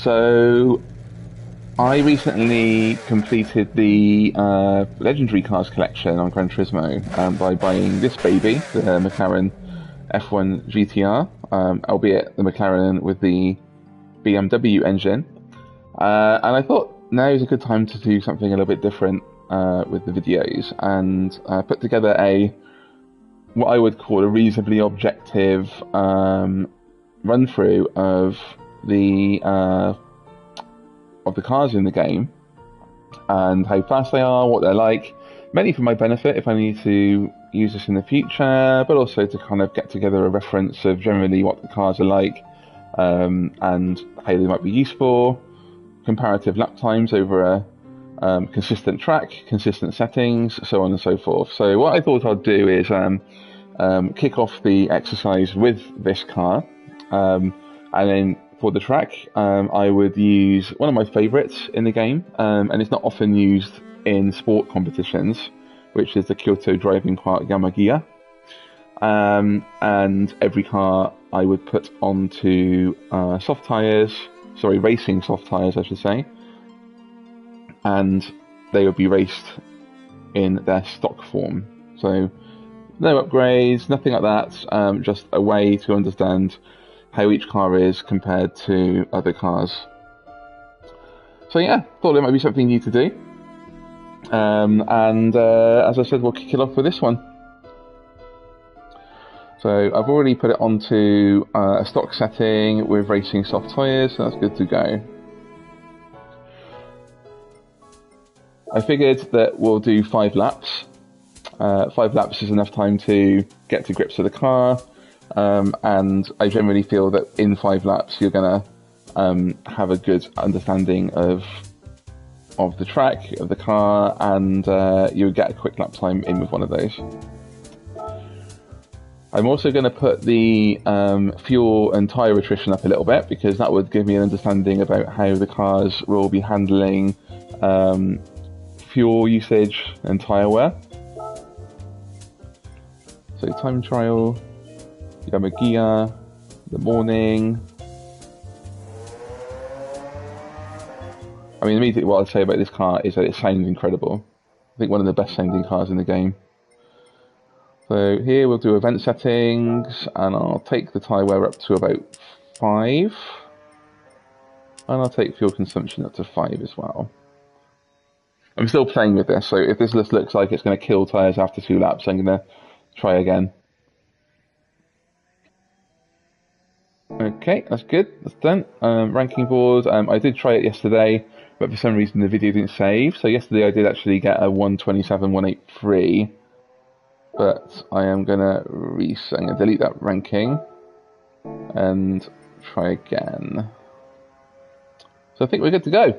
So I recently completed the Legendary Cars collection on Gran Turismo by buying this baby, the McLaren F1 GTR, albeit the McLaren with the BMW engine. And I thought now is a good time to do something a little bit different with the videos and put together what I would call a reasonably objective run through of the cars in the game and how fast they are, what they're like, mainly for my benefit if I need to use this in the future, but also to kind of get together a reference of generally what the cars are like and how they might be useful, comparative lap times over a consistent track, consistent settings, so on and so forth. So what I thought I'd do is kick off the exercise with this car, and then for the track I would use one of my favourites in the game, and it's not often used in sport competitions, which is the Kyoto Driving Park Yamagiwa. And every car I would put onto racing soft tyres I should say, and they would be raced in their stock form. So no upgrades, nothing like that, just a way to understand how each car is compared to other cars. So yeah, thought it might be something new to do. As I said, we'll kick it off with this one. So I've already put it onto a stock setting with racing soft tyres, so that's good to go. I figured that we'll do 5 laps. 5 laps is enough time to get to grips with the car, and I generally feel that in 5 laps you're going to have a good understanding of the track, of the car, and you'll get a quick lap time in with one of those. I'm also going to put the fuel and tyre attrition up a little bit, because that would give me an understanding about how the cars will be handling fuel usage and tyre wear. So time trial, Yamagiwa, the morning. I mean, immediately what I'd say about this car is that it sounds incredible. I think one of the best sounding cars in the game. So here we'll do event settings, and I'll take the tyre wear up to about 5. And I'll take fuel consumption up to 5 as well. I'm still playing with this, so if this list looks like it's going to kill tyres after 2 laps, I'm going to try again. Okay, that's good, that's done. Ranking board, I did try it yesterday, but for some reason the video didn't save. So yesterday I did actually get a 127, 183, but I am going to delete that ranking and try again. So I think we're good to go.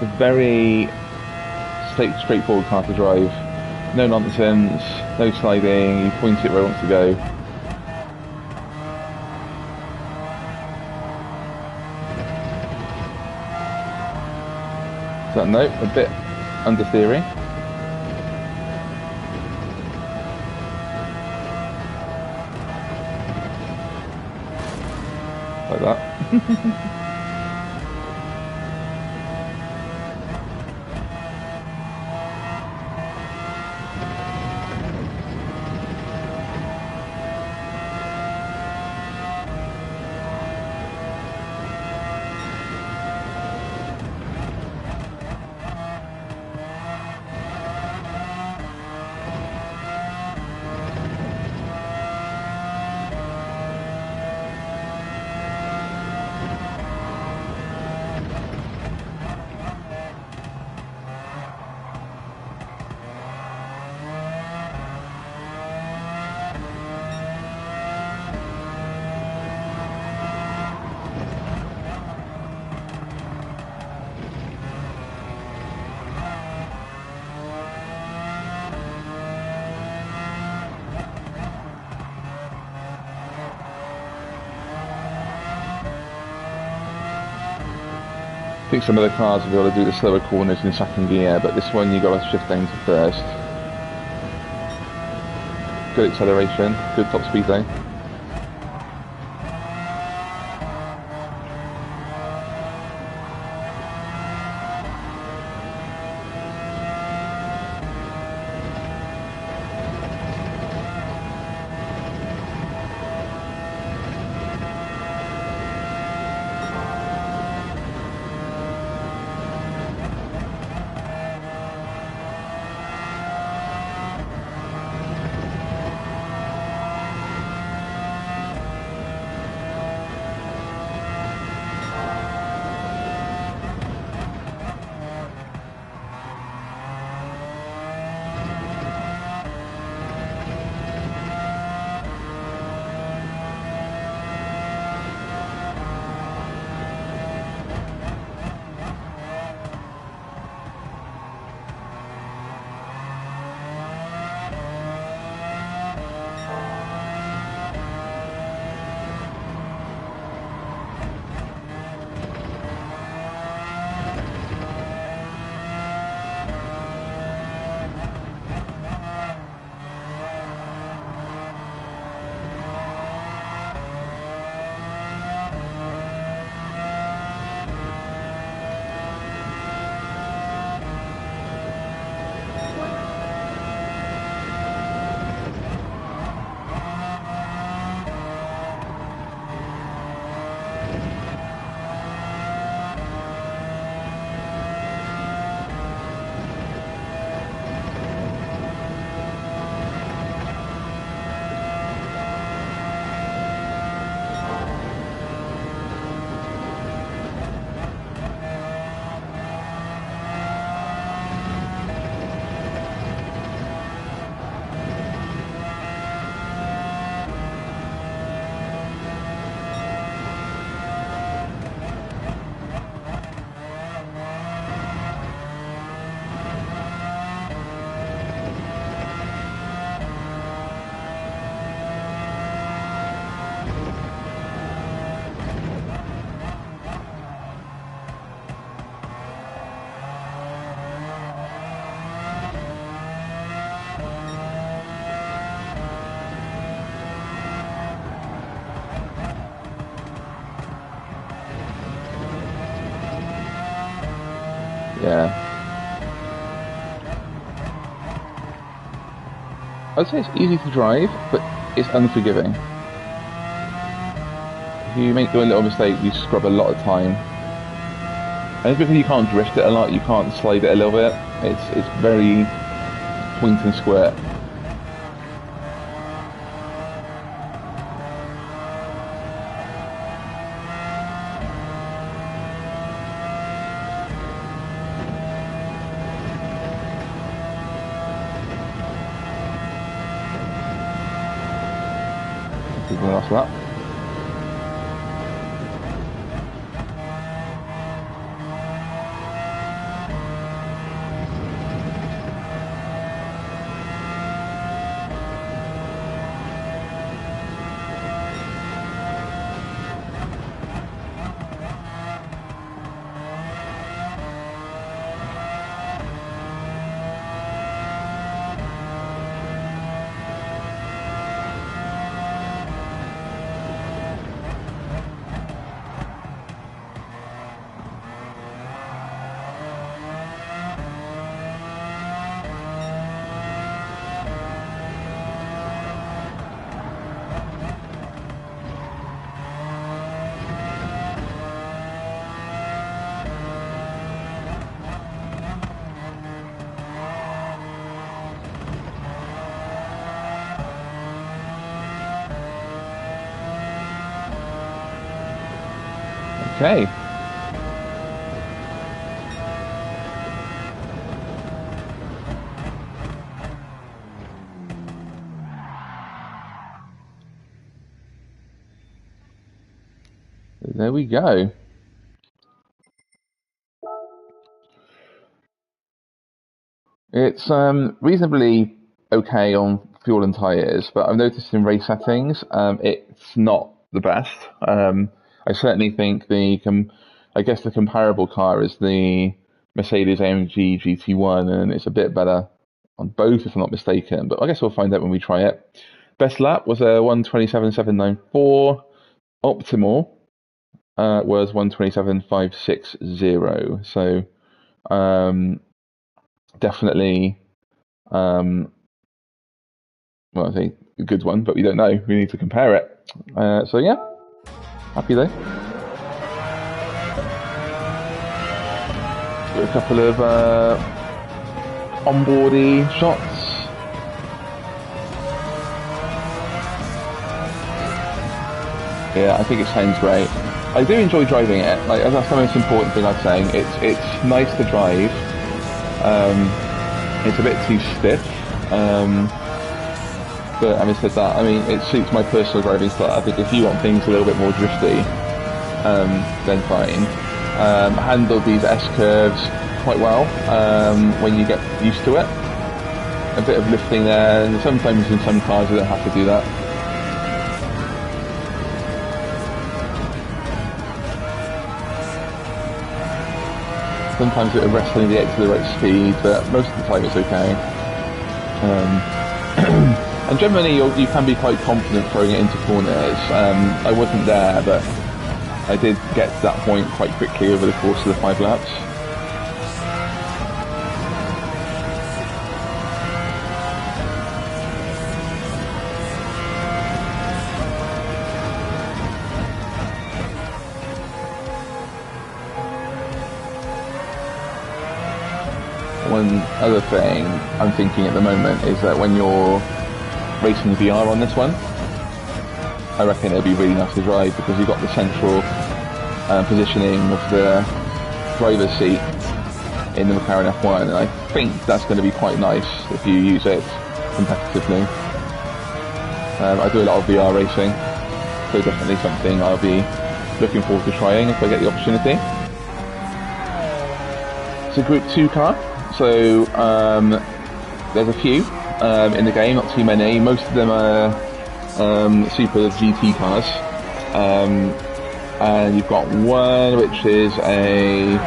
a very straightforward car to drive. No nonsense, no sliding, you point it where it wants to go. So no, a bit understeering. Like that. I think some of the cars will be able to do the slower corners in second gear, but this one you got to shift down to first. Good acceleration, good top speed though. Yeah. I'd say it's easy to drive, but it's unforgiving. If you make one little mistake, you scrub a lot of time. And it's because you can't drift it a lot, you can't slide it a little bit. It's very point and squirt. The last lap. Okay. There we go. It's reasonably okay on fuel and tyres, but I've noticed in race settings it's not the best. I certainly think I guess the comparable car is the Mercedes-AMG GT1, and it's a bit better on both, if I'm not mistaken. But I guess we'll find out when we try it. Best lap was a 1:27.794. Optimal was 1:27.560. So definitely, well, I think a good one, but we don't know. We need to compare it. So yeah, happy though. Got a couple of onboardy shots. Yeah, I think it sounds great. I do enjoy driving it. Like, that's the most important thing I'm saying. It's nice to drive. It's a bit too stiff. But having said that, I mean, it suits my personal driving style. I think if you want things a little bit more drifty, then fine. Handled these S-curves quite well when you get used to it. A bit of lifting there, and sometimes in some cars you don't have to do that. Sometimes it arrests when you get to the right speed, but most of the time it's okay. And generally you can be quite confident throwing it into corners. I wasn't there, but I did get to that point quite quickly over the course of the 5 laps. One other thing I'm thinking at the moment is that when you're racing VR on this one, I reckon it'll be really nice to drive because you've got the central positioning of the driver's seat in the McLaren F1, and I think that's going to be quite nice if you use it competitively. I do a lot of VR racing, so definitely something I'll be looking forward to trying if I get the opportunity. It's a Group 2 car, so there's a few in the game, not too many. Most of them are Super GT cars, and you've got one which is a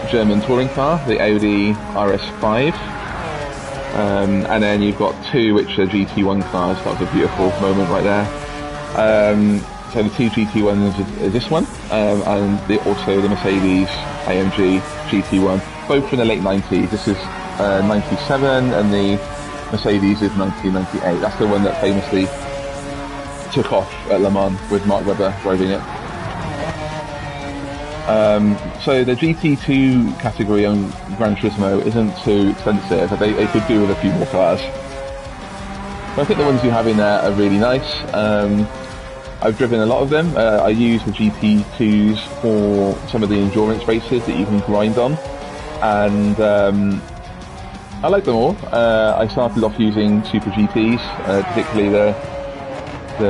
German touring car, the Audi RS5, and then you've got two which are GT1 cars. That was a beautiful moment right there. So the two GT1s is this one, and also the Mercedes AMG GT1, both from the late 90s. This is 97, and the Mercedes is 1998. That's the one that famously took off at Le Mans with Mark Webber driving it. So the GT2 category on Gran Turismo isn't too expensive. They could do with a few more cars. But I think the ones you have in there are really nice. I've driven a lot of them. I use the GT2s for some of the endurance races that you can grind on, and I like them all. I started off using Super GTs, particularly the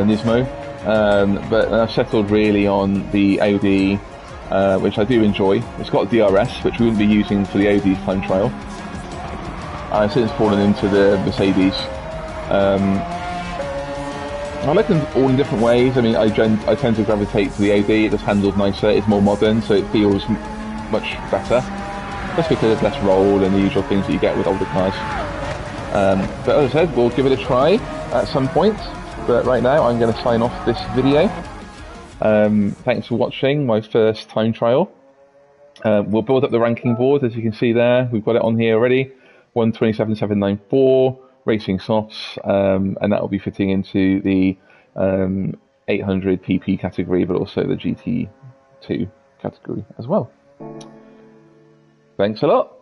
Nismo, but I've settled really on the Audi, which I do enjoy. It's got DRS, which we wouldn't be using for the Audi time trial. I've since fallen into the Mercedes. I like them all in different ways. I mean, I tend to gravitate to the Audi. It just handles nicer, it's more modern, so it feels much better. Just because there's less roll and the usual things that you get with older cars. But as I said, we'll give it a try at some point. But right now, I'm going to sign off this video. Thanks for watching my first time trial. We'll build up the ranking board, as you can see there. We've got it on here already. 1:27.794, racing softs, and that will be fitting into the 800 PP category, but also the GT2 category as well. Thanks a lot.